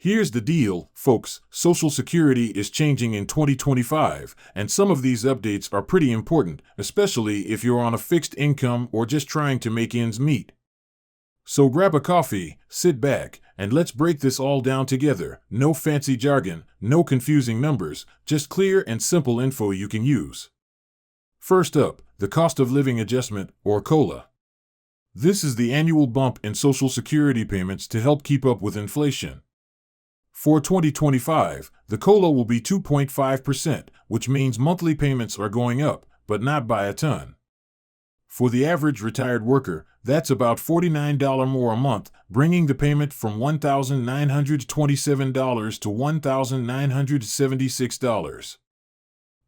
Here's the deal, folks. Social Security is changing in 2025, and some of these updates are pretty important, especially if you're on a fixed income or just trying to make ends meet. So grab a coffee, sit back, and let's break this all down together. No fancy jargon, no confusing numbers, just clear and simple info you can use. First up, the Cost of Living Adjustment, or COLA. This is the annual bump in Social Security payments to help keep up with inflation. For 2025, the COLA will be 2.5%, which means monthly payments are going up, but not by a ton. For the average retired worker, that's about $49 more a month, bringing the payment from $1,927 to $1,976.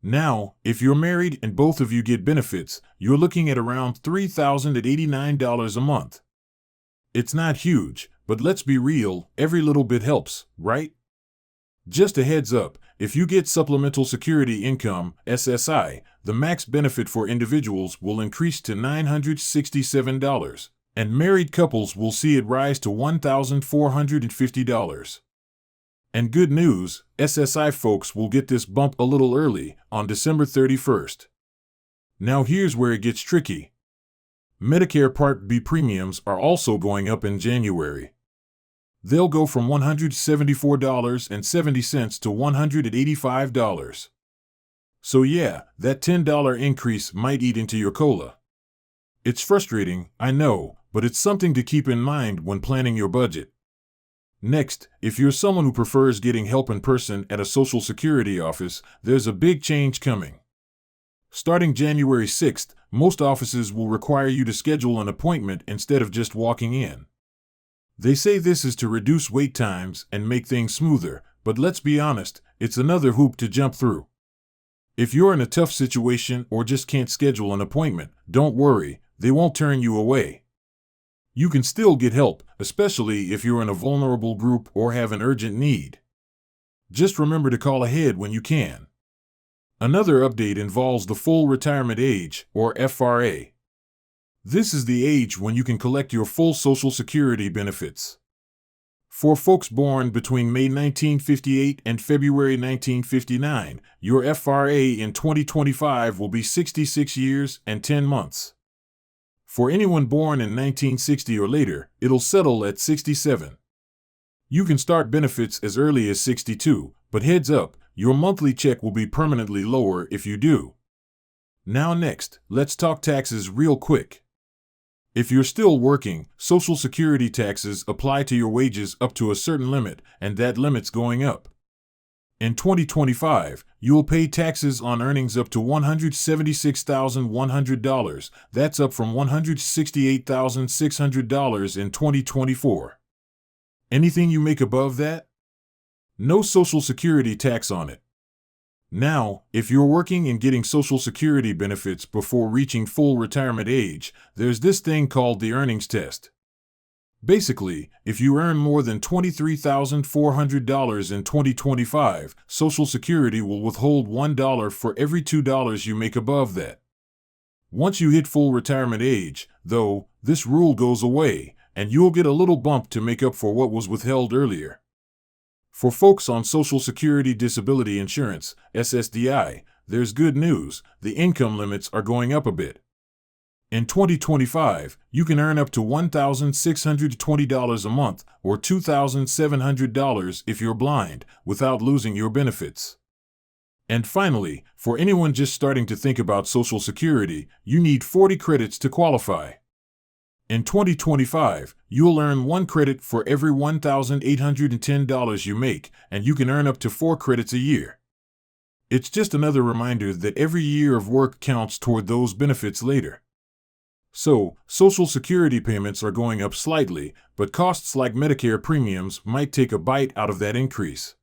Now, if you're married and both of you get benefits, you're looking at around $3,089 a month. It's not huge, but let's be real, every little bit helps, right? Just a heads up, if you get Supplemental Security Income, SSI, the max benefit for individuals will increase to $967, and married couples will see it rise to $1,450. And good news, SSI folks will get this bump a little early, on December 31st. Now here's where it gets tricky. Medicare Part B premiums are also going up in January. They'll go from $174.70 to $185. So yeah, that $10 increase might eat into your COLA. It's frustrating, I know, but it's something to keep in mind when planning your budget. Next, if you're someone who prefers getting help in person at a Social Security office, there's a big change coming. Starting January 6th, most offices will require you to schedule an appointment instead of just walking in. They say this is to reduce wait times and make things smoother, but let's be honest, it's another hoop to jump through. If you're in a tough situation or just can't schedule an appointment, don't worry, they won't turn you away. You can still get help, especially if you're in a vulnerable group or have an urgent need. Just remember to call ahead when you can. Another update involves the full retirement age, or FRA. This is the age when you can collect your full Social Security benefits. For folks born between May 1958 and February 1959, your FRA in 2025 will be 66 years and 10 months. For anyone born in 1960 or later, it'll settle at 67. You can start benefits as early as 62, but heads up, your monthly check will be permanently lower if you do. Now next, let's talk taxes real quick. If you're still working, Social Security taxes apply to your wages up to a certain limit, and that limit's going up. In 2025, you'll pay taxes on earnings up to $176,100. That's up from $168,600 in 2024. Anything you make above that? No Social Security tax on it. Now, if you're working and getting Social Security benefits before reaching full retirement age, there's this thing called the earnings test. Basically, if you earn more than $23,400 in 2025, Social Security will withhold $1 for every $2 you make above that. Once you hit full retirement age, though, this rule goes away, and you'll get a little bump to make up for what was withheld earlier. For folks on Social Security Disability Insurance, SSDI, there's good news. The income limits are going up a bit. In 2025, you can earn up to $1,620 a month or $2,700 if you're blind, without losing your benefits. And finally, for anyone just starting to think about Social Security, you need 40 credits to qualify. In 2025, you'll earn 1 credit for every $1,810 you make, and you can earn up to 4 credits a year. It's just another reminder that every year of work counts toward those benefits later. So, Social Security payments are going up slightly, but costs like Medicare premiums might take a bite out of that increase.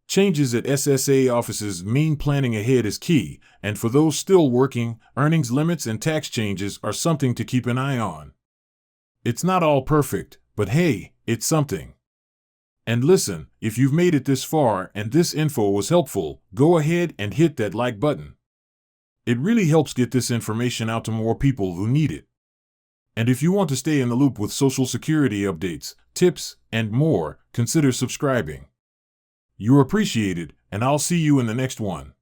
Changes at SSA offices mean planning ahead is key, and for those still working, earnings limits and tax changes are something to keep an eye on. It's not all perfect, but hey, it's something. And listen, if you've made it this far and this info was helpful, go ahead and hit that like button. It really helps get this information out to more people who need it. And if you want to stay in the loop with Social Security updates, tips, and more, consider subscribing. You're appreciated, and I'll see you in the next one.